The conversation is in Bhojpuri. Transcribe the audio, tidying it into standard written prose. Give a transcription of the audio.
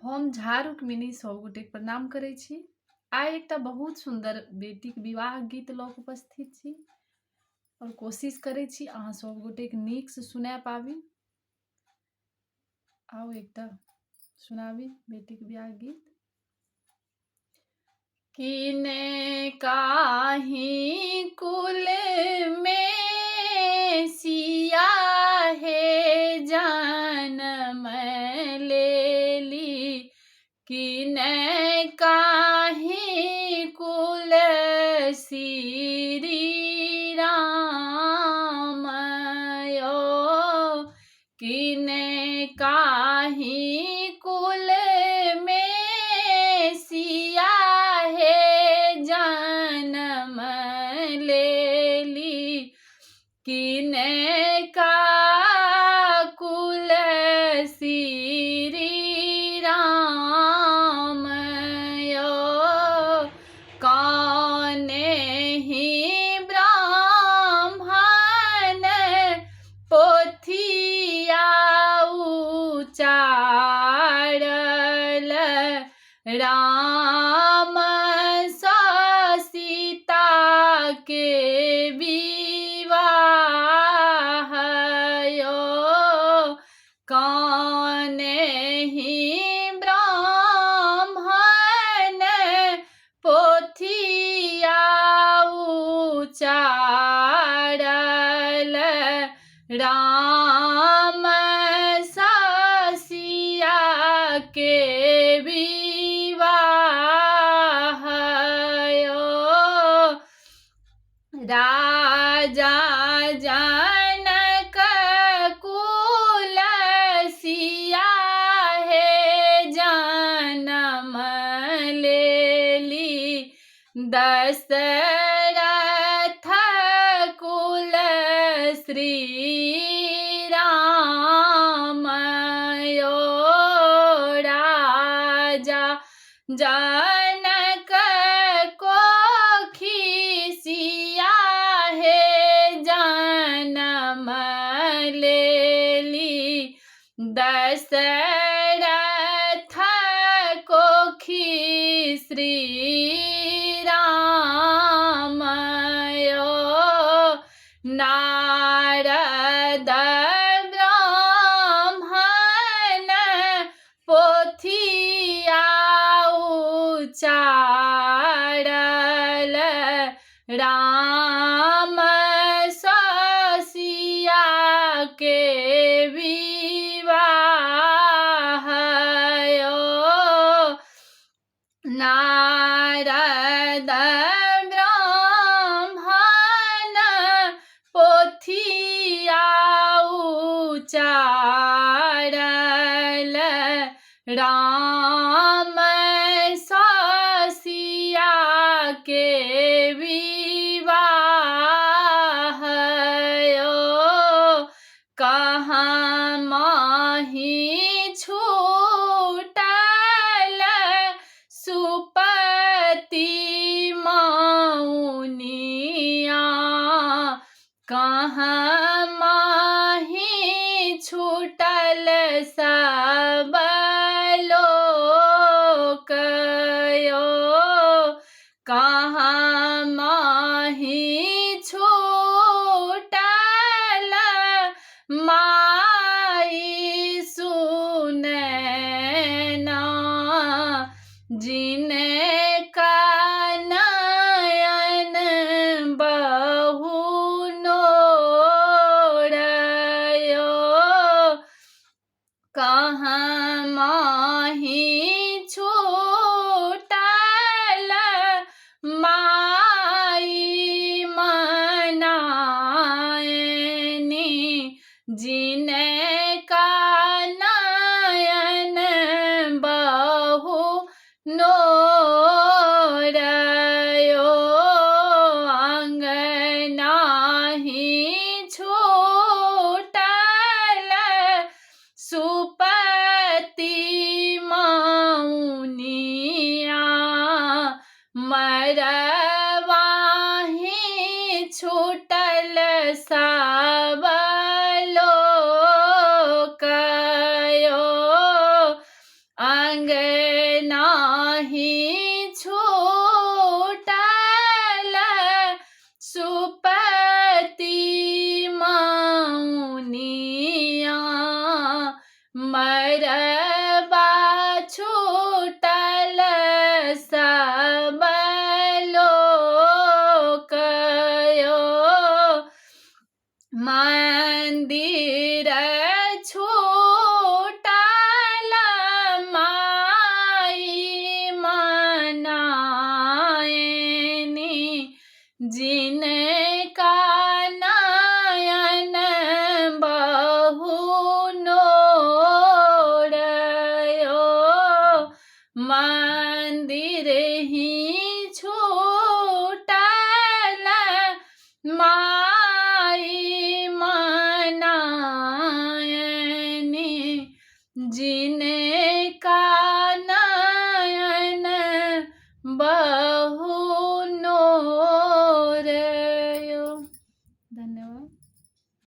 हम झारूक मिनी सब गोटे प्रणाम करै छी। आइ एकटा बहुत सुंदर बेटीक विवाह गीत लऽ कऽ उपस्थित छी और कोशिश करै छी अहाँ सब गोटेक नीक से सुना पाबी। आउ एकटा सुनाबी बेटीक विवाह गीत। किने काही कुल में सिया हे जन्म लेली, किने काही कुल श्री राम यो, किने काही कुल में सिया हे जन्म लेली, किने का कुल श्री राम यो, कौने ही ब्राह्मण पोथिया उचारल, राम सीता के विवाह यो, कौने ही ब्राह्मण पोथिया उचारल, राम सिया के विवाह यो, राजा जनक कुल सिया हे जन्म लेली, दशरथ कुल श्री राम यो, राजा जनक कोखी सिया हे जन्म लेली, दशरथ कोखी श्री राम यो, नारद ब्राह्मण पोथिया उचारल, राम सिया के विवाह यो, नारद ब्राह्मण पोथिया उचारल, राम सिया के विवाह यो, कहाँ माही छूटल सुपति मौनिया, कहाँ माही छूटल सब लोक यो, कहाँ माही छूटल माई सुनैना, जिनका नयन बहु नोर यो, कहाँ माही छूटल माई मनाएनी, जिनका नयन बहु नोर यो, अंगना ही छूटल सुपति मौनिया, मरवाही छूटल सब लोक यो, संग नाही छूटल सुपति मौनिया मरबा छूटल सब लोक यो मंदिर छूटल माई मनाएनी जिनका नयन बहु नोरयो मंदिर